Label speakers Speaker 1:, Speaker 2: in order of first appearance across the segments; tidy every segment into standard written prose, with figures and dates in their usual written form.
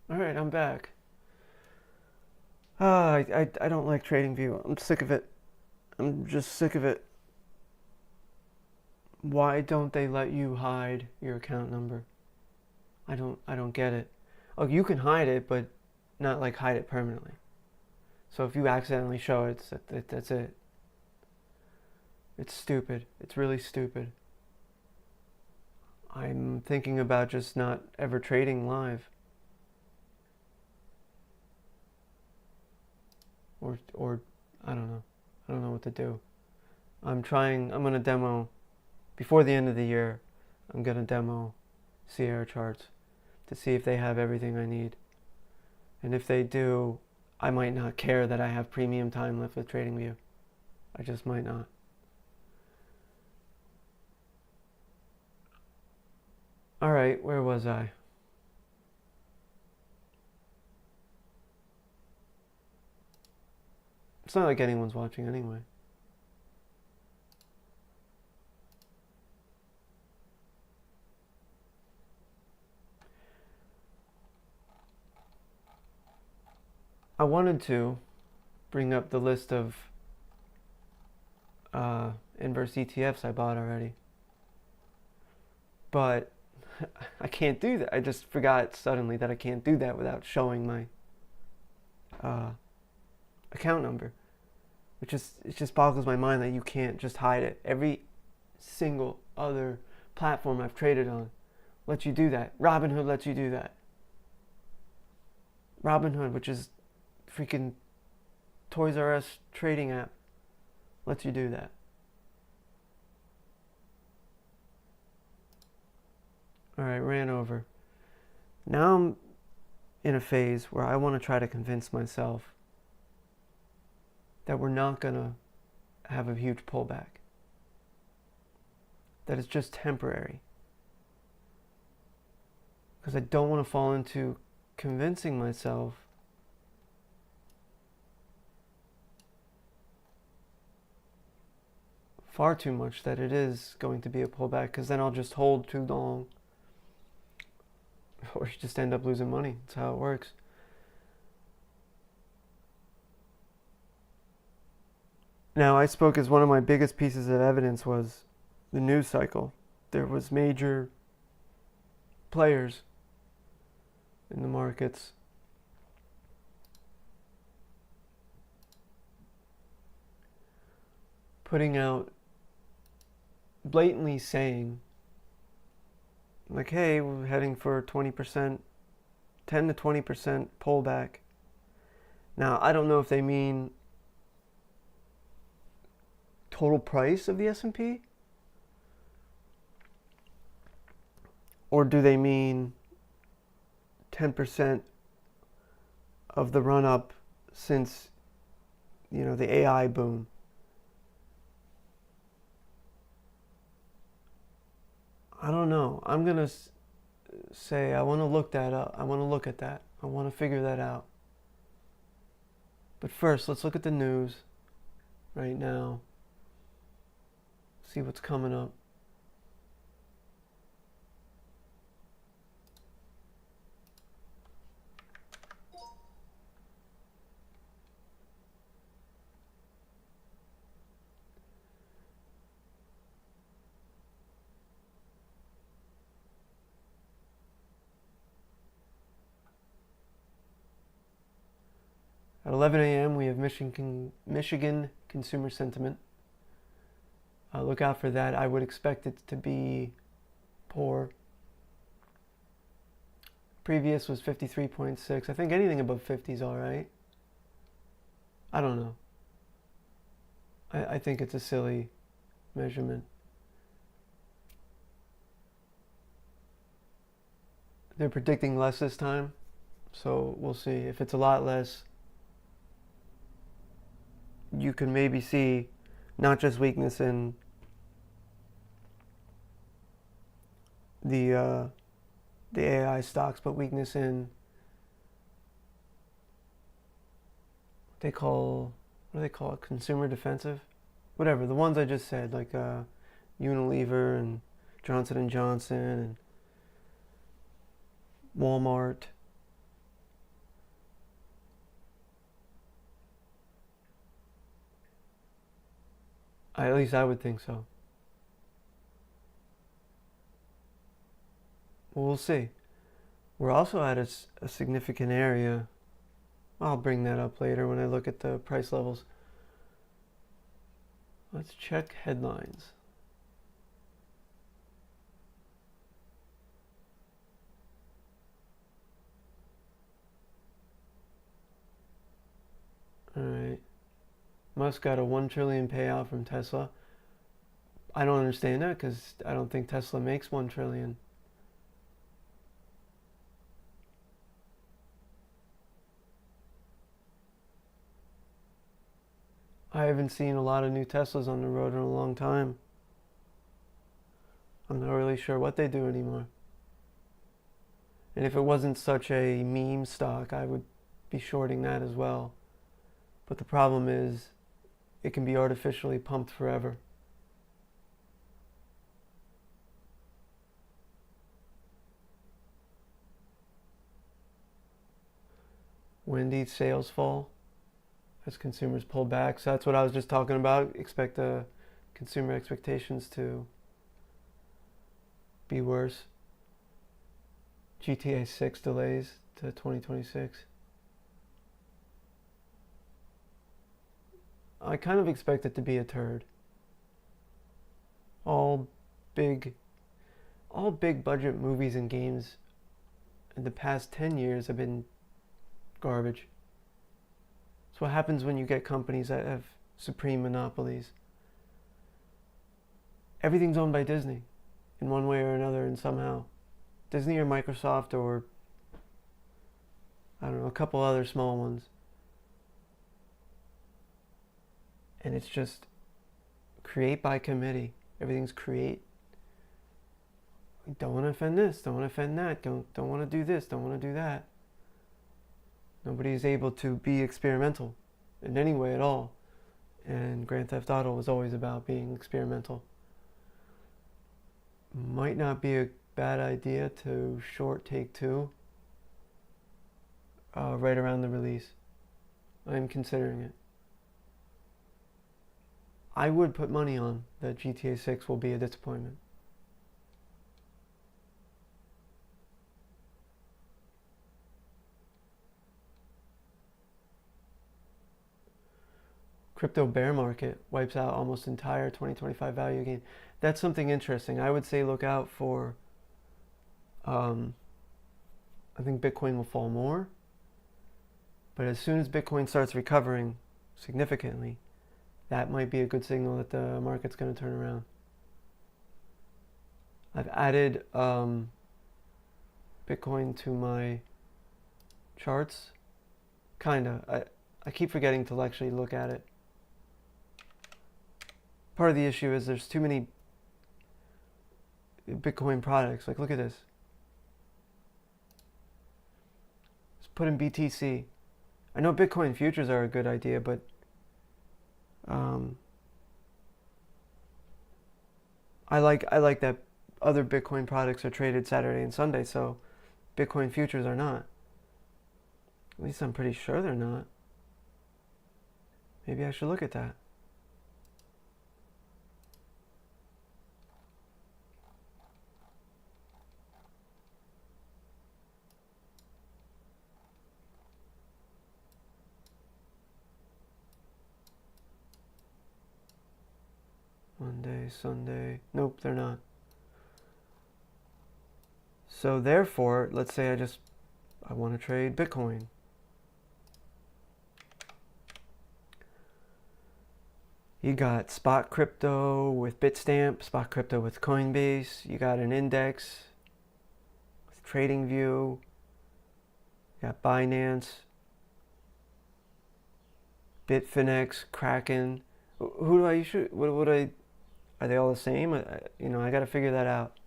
Speaker 1: All right, I'm back. I don't like TradingView. I'm sick of it. I'm just sick of it. Why don't they let you hide your account number? I don't get it. Oh, you can hide it, but not like hide it permanently. So if you accidentally show it, that's it. It's stupid. It's really stupid. I'm thinking about just not ever trading live. Or I don't know. I don't know what to do. I'm going to demo, before the end of the year, I'm going to demo Sierra charts to see if they have everything I need. And if they do, I might not care that I have premium time left with TradingView. I just might not. All right, where was I? It's not like anyone's watching anyway. I wanted to bring up the list of inverse ETFs I bought already, but I can't do that. I just forgot suddenly that I can't do that without showing my account number, which is, it just boggles my mind that you can't just hide it. Every single other platform I've traded on lets you do that. Robinhood lets you do that. Robinhood, which is freaking Toys R Us trading app, lets you do that. All right, ran over. Now I'm in a phase where I want to try to convince myself that we're not going to have a huge pullback, that it's just temporary. Because I don't want to fall into convincing myself far too much that it is going to be a pullback, because then I'll just hold too long or just end up losing money. That's how it works. Now, I spoke as one of my biggest pieces of evidence was the news cycle. There was major players in the markets putting out, blatantly saying, like, hey, we're heading for 20%, 10 to 20% pullback. Now, I don't know if they mean total price of the S&P, or do they mean 10% of the run-up since, the AI boom? I don't know. I'm going to say I want to look that up. I want to look at that. I want to figure that out. But first, let's look at the news right now. See what's coming up. At 11 a.m., we have Michigan consumer sentiment. Look out for that. I would expect it to be poor. Previous was 53.6. I think anything above 50 is all right. I don't know. I think it's a silly measurement. They're predicting less this time, so we'll see. If it's a lot less, you can maybe see not just weakness in the AI stocks, but weakness in what do they call it? Consumer defensive, whatever. The ones I just said, like Unilever and Johnson and Johnson and Walmart. At least I would think so. Well, we'll see. We're also at a significant area. I'll bring that up later when I look at the price levels. Let's check headlines. All right. Musk got a $1 trillion payout from Tesla. I don't understand that because I don't think Tesla makes $1 trillion. I haven't seen a lot of new Teslas on the road in a long time. I'm not really sure what they do anymore. And if it wasn't such a meme stock, I would be shorting that as well. But the problem is, it can be artificially pumped forever. Wendy's sales fall as consumers pull back. So that's what I was just talking about. Expect the consumer expectations to be worse. GTA 6 delays to 2026. I kind of expect it to be a turd. All big budget movies and games in the past 10 years have been garbage. It's what happens when you get companies that have supreme monopolies. Everything's owned by Disney in one way or another, and somehow Disney or Microsoft or I don't know, a couple other small ones. And it's just create by committee. Everything's create. Don't want to offend this, don't want to offend that, don't want to do this, don't want to do that. Nobody is able to be experimental in any way at all. And Grand Theft Auto was always about being experimental. Might not be a bad idea to short Take-Two right around the release. I'm considering it. I would put money on that GTA 6 will be a disappointment. Crypto bear market wipes out almost entire 2025 value gain. That's something interesting. I would say look out for, I think Bitcoin will fall more. But as soon as Bitcoin starts recovering significantly, that might be a good signal that the market's going to turn around. I've added Bitcoin to my charts. Kinda. I keep forgetting to actually look at it. Part of the issue is there's too many Bitcoin products. Like, look at this. Let's put in BTC. I know Bitcoin futures are a good idea, but I like that other Bitcoin products are traded Saturday and Sunday, so Bitcoin futures are not. At least I'm pretty sure they're not. Maybe I should look at that. Monday, Sunday. Nope, they're not. So therefore, let's say I want to trade Bitcoin. You got spot crypto with Bitstamp, spot crypto with Coinbase. You got an index with TradingView. You got Binance, Bitfinex, Kraken. Who do I usually? What would I? Are they all the same? I got to figure that out.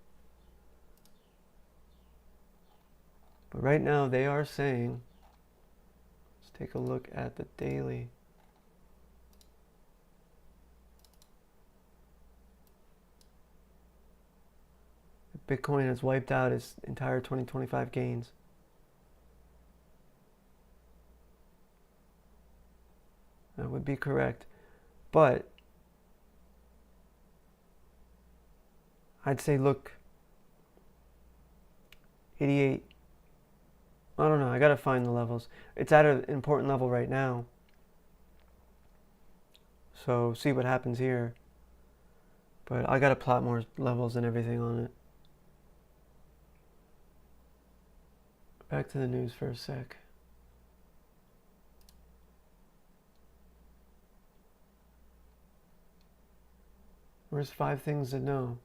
Speaker 1: But right now they are saying, let's take a look at the daily. Bitcoin has wiped out its entire 2025 gains. That would be correct. But I'd say look 88. I don't know. I gotta find the levels. It's at an important level right now. So see what happens here. But I gotta plot more levels and everything on it. Back to the news for a sec. Where's 5 things to know?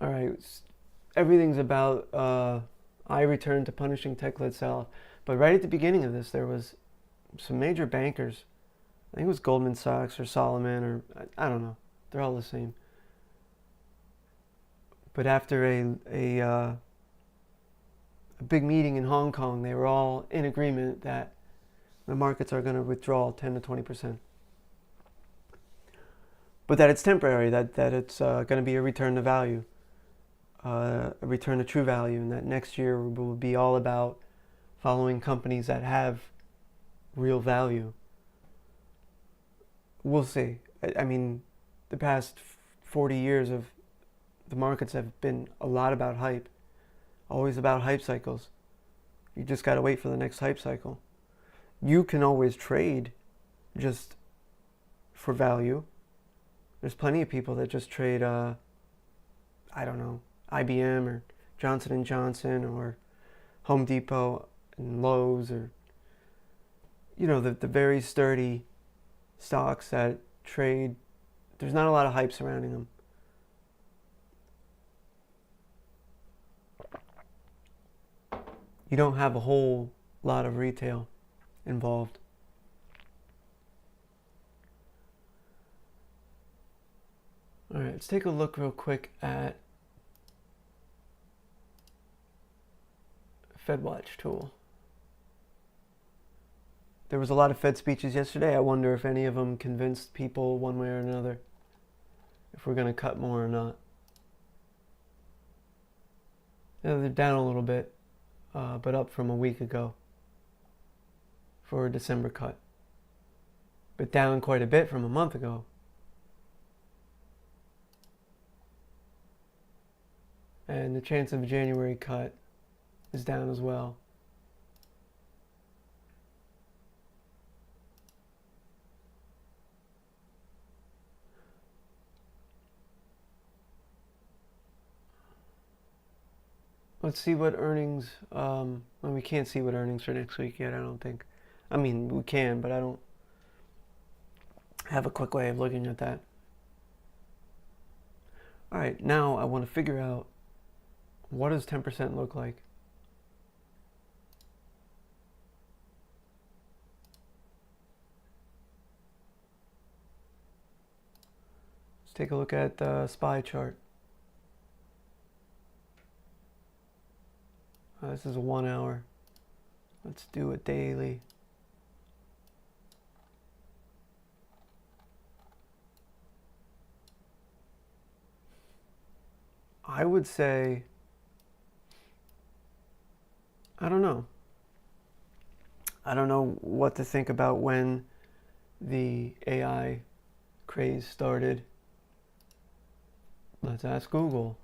Speaker 1: Alright, everything's about I return to punishing tech-led sell-off. But right at the beginning of this, there was some major bankers. I think it was Goldman Sachs or Solomon, or I don't know. They're all the same. But after a big meeting in Hong Kong, they were all in agreement that the markets are going to withdraw 10 to 20%. But that it's temporary, that it's going to be a return to value, a return to true value, and that next year will be all about following companies that have real value. We'll see. I mean, the past 40 years of the markets have been a lot about hype, always about hype cycles. You just got to wait for the next hype cycle. You can always trade just for value. There's plenty of people that just trade, I don't know, IBM or Johnson & Johnson or Home Depot and Lowe's, or, you know, the very sturdy stocks that trade. There's not a lot of hype surrounding them. You don't have a whole lot of retail involved. All right, let's take a look real quick at FedWatch tool. There was a lot of Fed speeches yesterday. I wonder if any of them convinced people one way or another if we're going to cut more or not. Yeah, they're down a little bit, but up from a week ago for a December cut. But down quite a bit from a month ago. And the chance of a January cut is down as well. Let's see what earnings, well, we can't see what earnings for next week yet, I don't think. I mean, we can, but I don't have a quick way of looking at that. All right, now I want to figure out, what does 10% look like? Let's take a look at the SPY chart. This is a 1 hour. Let's do a daily. I would say, I don't know. I don't know what to think about when the AI craze started. Let's ask Google.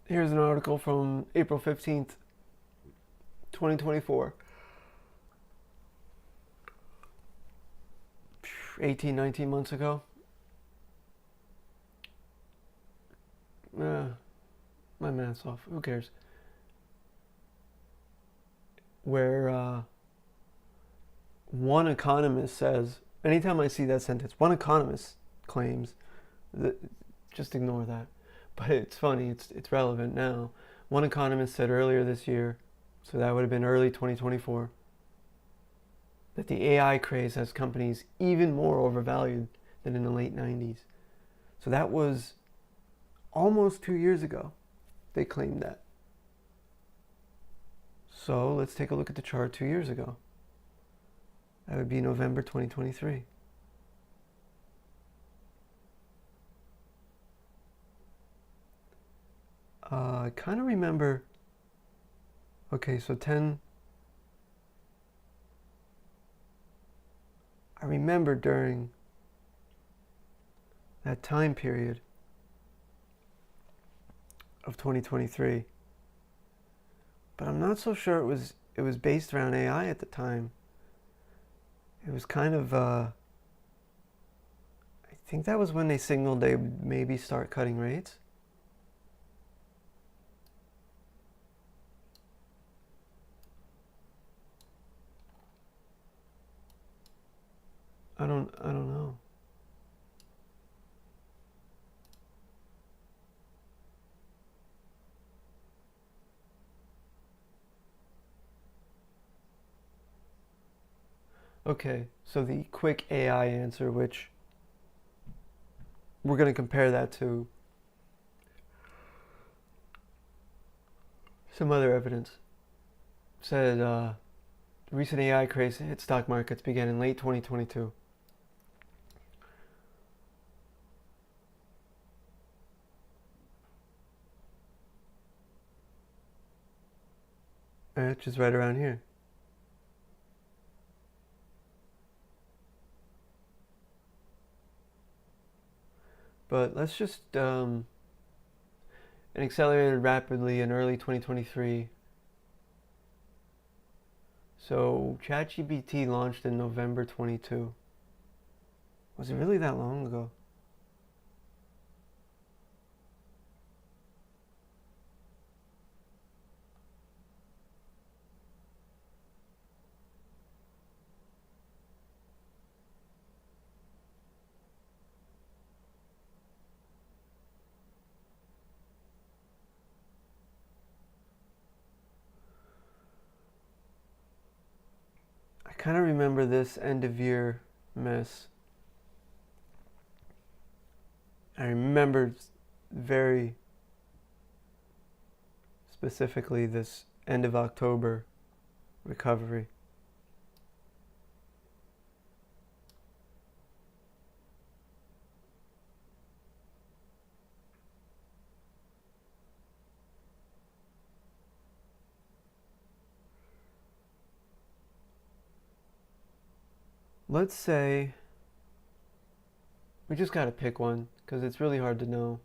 Speaker 1: Here's an article from April 15th, 2024. 18, 19 months ago. My math's off. Who cares? Where one economist says, anytime I see that sentence, one economist claims, that, just ignore that. But it's funny, it's relevant now. One economist said earlier this year, so that would have been early 2024, that the AI craze has companies even more overvalued than in the late 90s. So that was almost 2 years ago they claimed that. So let's take a look at the chart 2 years ago. That would be November 2023. I kind of remember, okay, so 10, I remember during that time period of 2023, but I'm not so sure it was based around AI at the time. It was kind of, I think that was when they signaled they would maybe start cutting rates. I don't know. Okay, so the quick AI answer, which we're going to compare that to some other evidence, said the recent AI craze hit stock markets began in late 2022. Which is right around here. But let's just, it accelerated rapidly in early 2023. So ChatGPT launched in November 22. Was it really that long ago? I kind of remember this end of year mess. I remember very specifically this end of October recovery. Let's say we just got to pick one because it's really hard to know.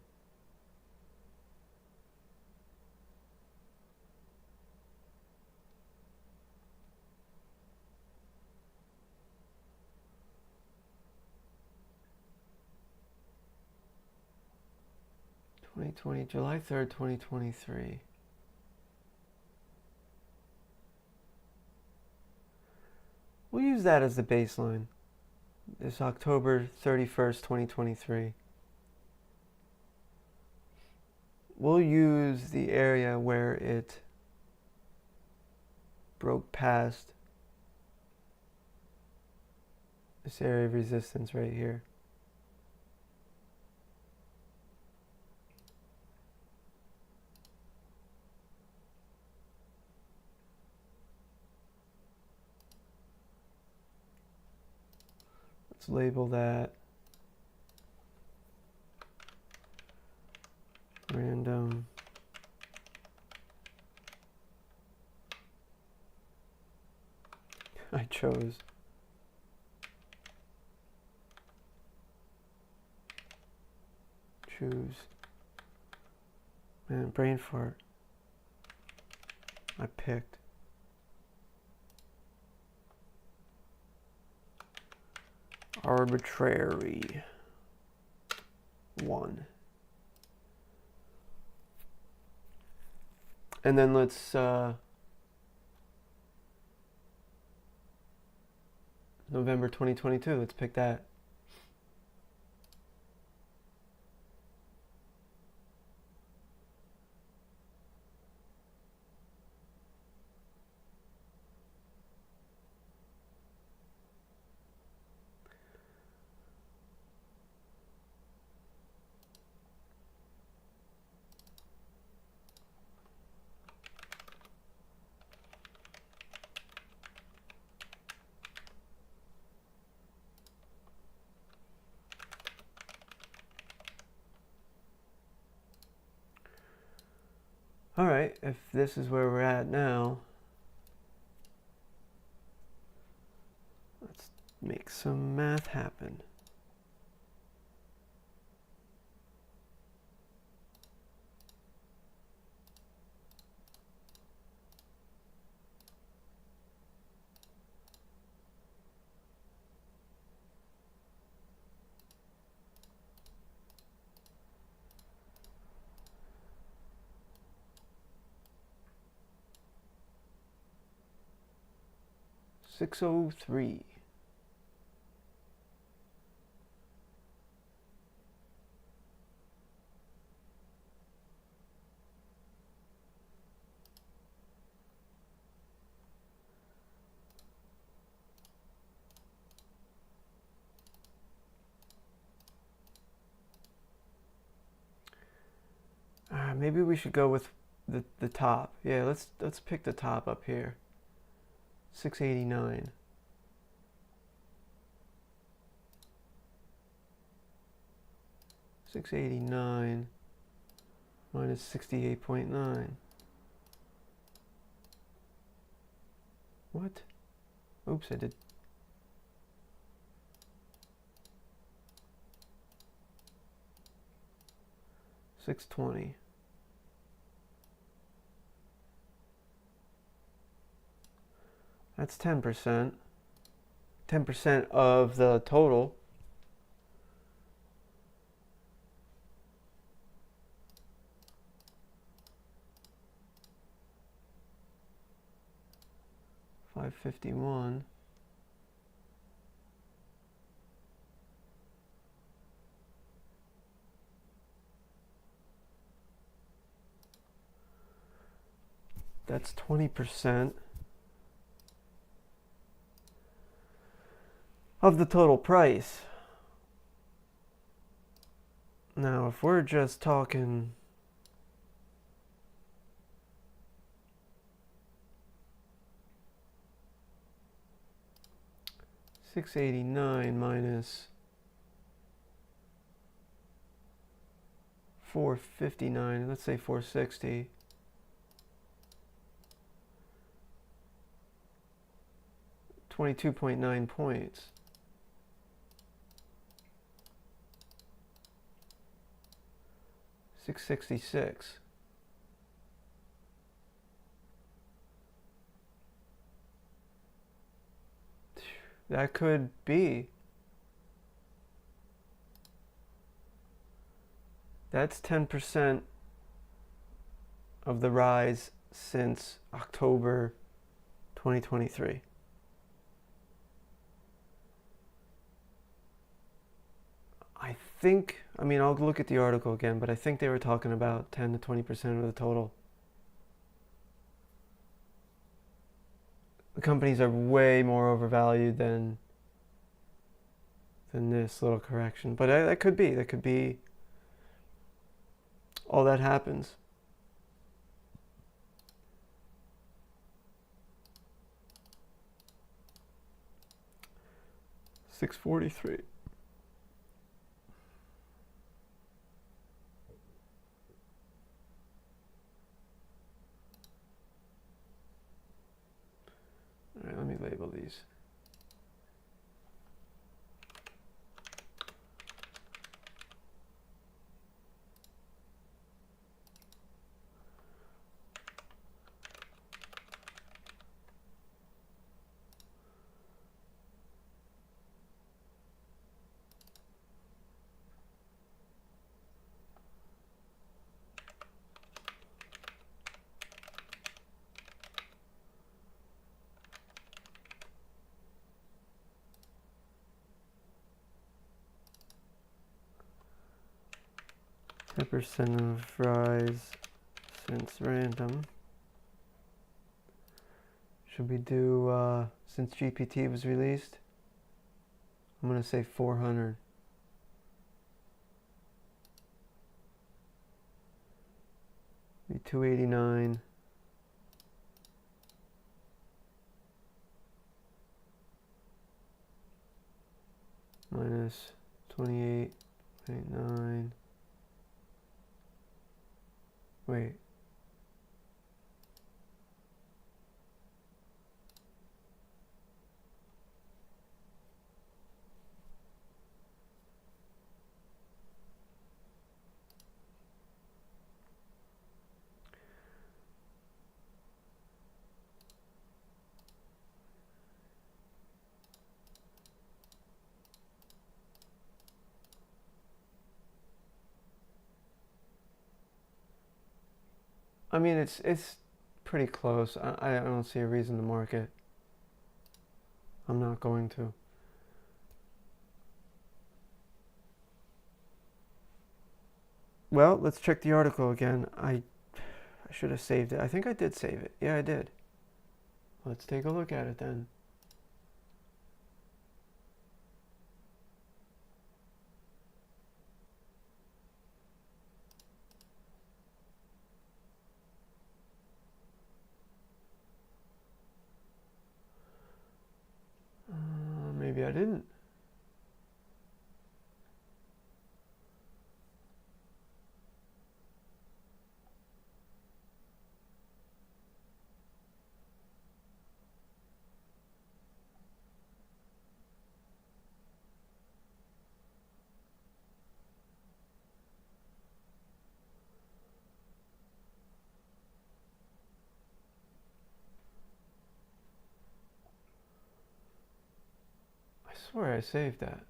Speaker 1: July 3rd, 2023. We'll use that as the baseline. This October 31st, 2023. We'll use the area where it broke past this area of resistance right here. Let's label that random I chose choose. Man, brain fart. I picked. Arbitrary one. And then let's November 2022, let's pick that. All right, if this is where we're at now, let's make some math happen. $603. Maybe we should go with the top. Yeah, let's pick the top up here. 689. $689 minus 68.9. What? Oops, I did. $620. That's 10%. 10% of the total. $551. That's 20% of the total price. Now, if we're just talking $689 minus $459, let's say $460. $22.9 points. $666. That could be. That's 10% of the rise since October 2023. I mean, I'll look at the article again, but I think they were talking about 10 to 20% of the total. The companies are way more overvalued than this little correction. But that could be all that happens. $643. All right, let me label these. Percent of rise since random. Should we do since GPT was released? I'm gonna say 400. Be 289 minus 28.9. Wait, I mean, it's pretty close. I don't see a reason to mark it. I'm not going to. Well, let's check the article again. I should have saved it. I think I did save it. Yeah, I did. Let's take a look at it then. Maybe I didn't. I swear I saved that.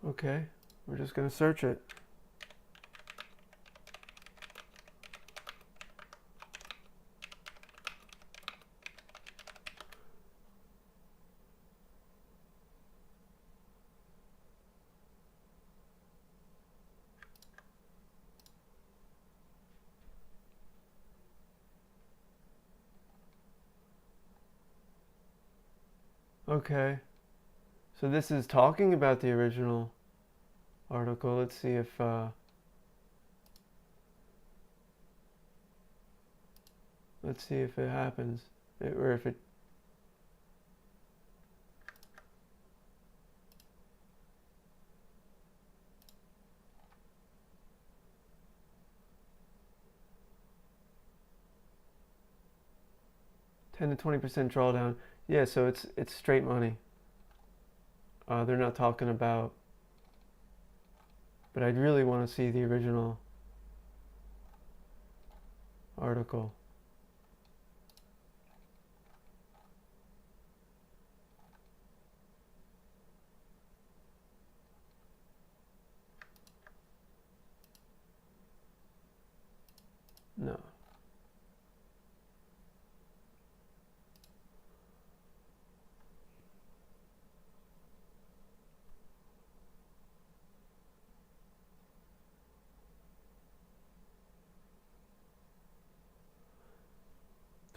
Speaker 1: Okay, we're just gonna search it. Okay, so this is talking about the original article. Let's see if it happens, or if it. $10 to 20% drawdown. Yeah, so it's straight money. They're not talking about, but I'd really want to see the original article. No.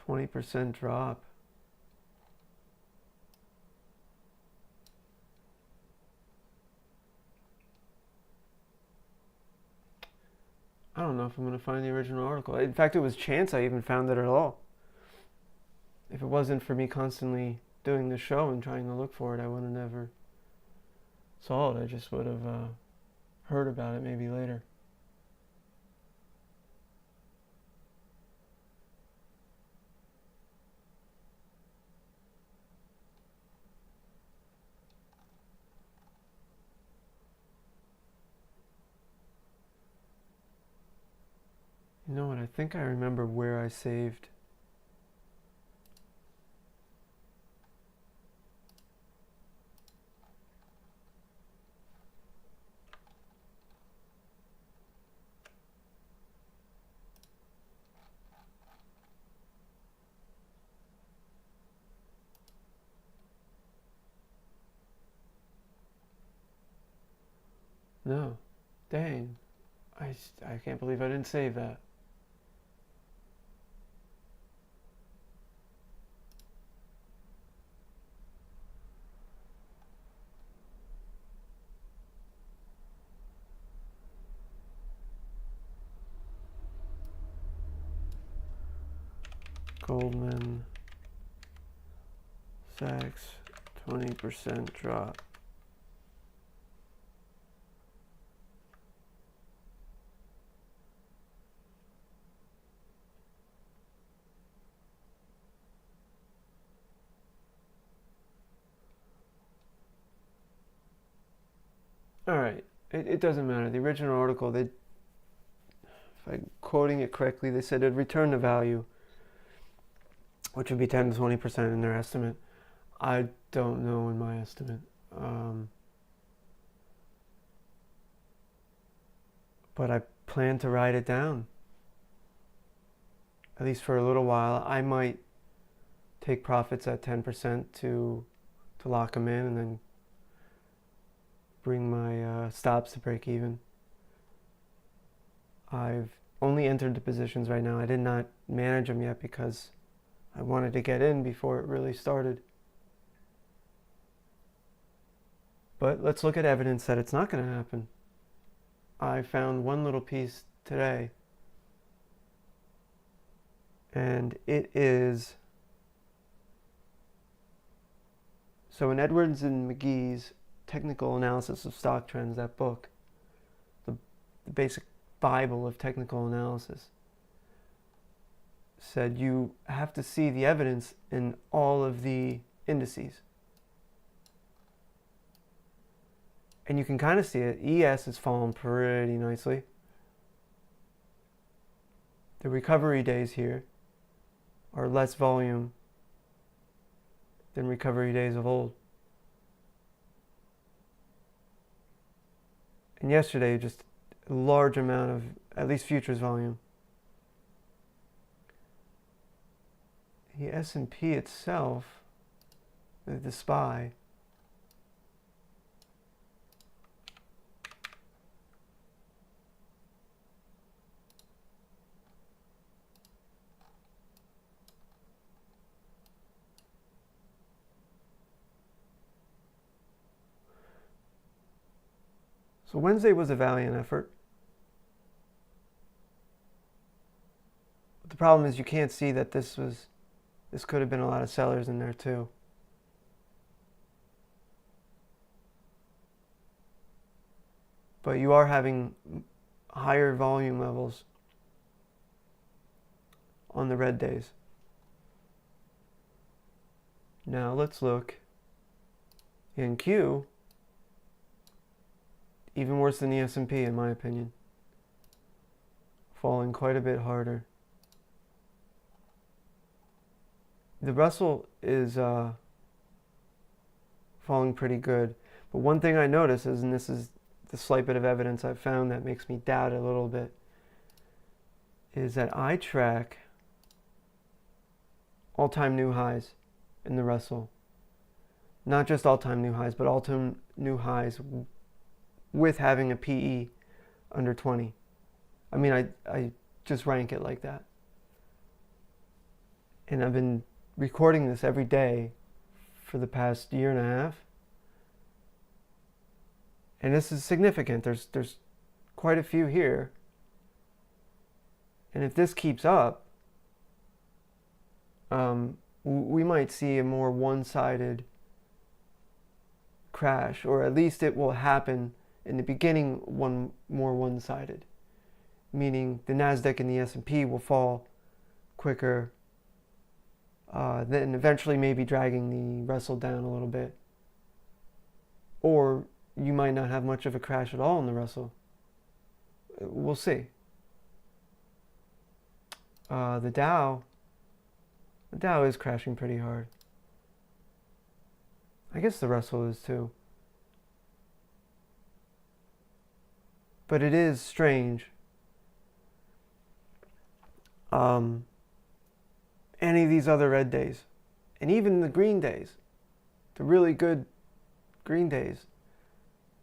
Speaker 1: %20 drop. I don't know if I'm going to find the original article. In fact, it was chance I even found it at all. If it wasn't for me constantly doing the show and trying to look for it, I would have never saw it. I just would have heard about it maybe later. You know what? I think I remember where I saved. No. Dang. I can't believe I didn't save that. Goldman Sachs 20% drop. All right, it doesn't matter. The original article, if I'm quoting it correctly, they said it'd return to value, which would be 10 to 20% in their estimate. I don't know in my estimate. But I plan to write it down, at least for a little while. I might take profits at 10% to lock them in, and then bring my stops to break even. I've only entered the positions right now. I did not manage them yet because I wanted to get in before it really started. But let's look at evidence that it's not going to happen. I found one little piece today, and it is, so in Edwards and McGee's Technical Analysis of Stock Trends, that book, the basic Bible of technical analysis, said you have to see the evidence in all of the indices. And you can kind of see it. ES has fallen pretty nicely. The recovery days here are less volume than recovery days of old. And yesterday, just a large amount of, at least futures volume. The S&P itself, the SPY, so Wednesday was a valiant effort. But the problem is you can't see that this could have been a lot of sellers in there too. But you are having higher volume levels on the red days. Now let's look in Q. Even worse than the S&P in my opinion. Falling quite a bit harder. The Russell is falling pretty good. But one thing I notice is, and this is the slight bit of evidence I've found that makes me doubt it a little bit, is that I track all-time new highs in the Russell. Not just all-time new highs, but all-time new highs with having a PE under 20. I mean, I just rank it like that. And I've been recording this every day for the past year and a half. And this is significant. There's quite a few here. And if this keeps up, we might see a more one-sided crash, or at least it will happen in the beginning more one-sided, meaning the Nasdaq and the S&P will fall quicker, then eventually maybe dragging the Russell down a little bit. Or you might not have much of a crash at all in the Russell. We'll see. The Dow is crashing pretty hard. I guess the Russell is too. But it is strange. Any of these other red days, and even the green days, the really good green days,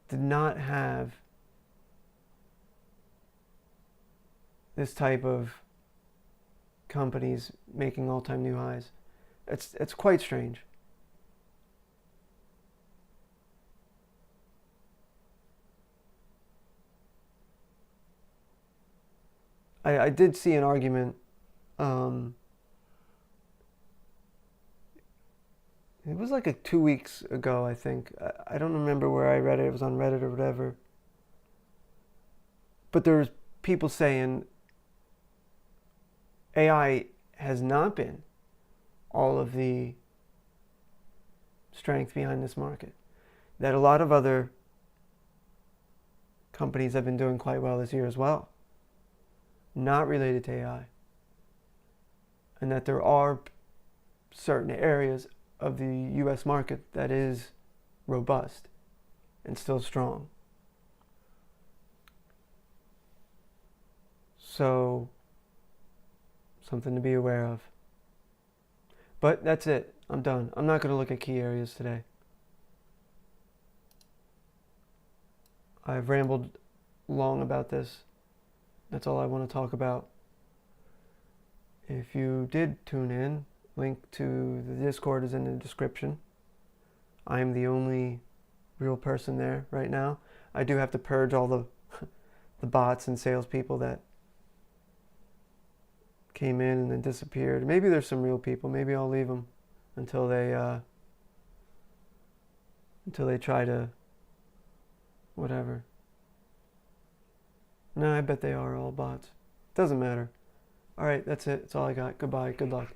Speaker 1: did not have this type of companies making all-time new highs. It's quite strange. I did see an argument, it was like 2 weeks ago, I think. I don't remember where I read it. It was on Reddit or whatever. But there's people saying AI has not been all of the strength behind this market. That a lot of other companies have been doing quite well this year as well, not related to AI. And that there are certain areas of the US market that is robust and still strong. So, something to be aware of. But that's it. I'm done. I'm not going to look at key areas today. I've rambled long about this. That's all I want to talk about. If you did tune in, link to the Discord is in the description. I am the only real person there right now. I do have to purge all the bots and salespeople that came in and then disappeared. Maybe there's some real people. Maybe I'll leave them until they try to whatever. No, I bet they are all bots. Doesn't matter. All right, that's it. That's all I got. Goodbye. Good luck.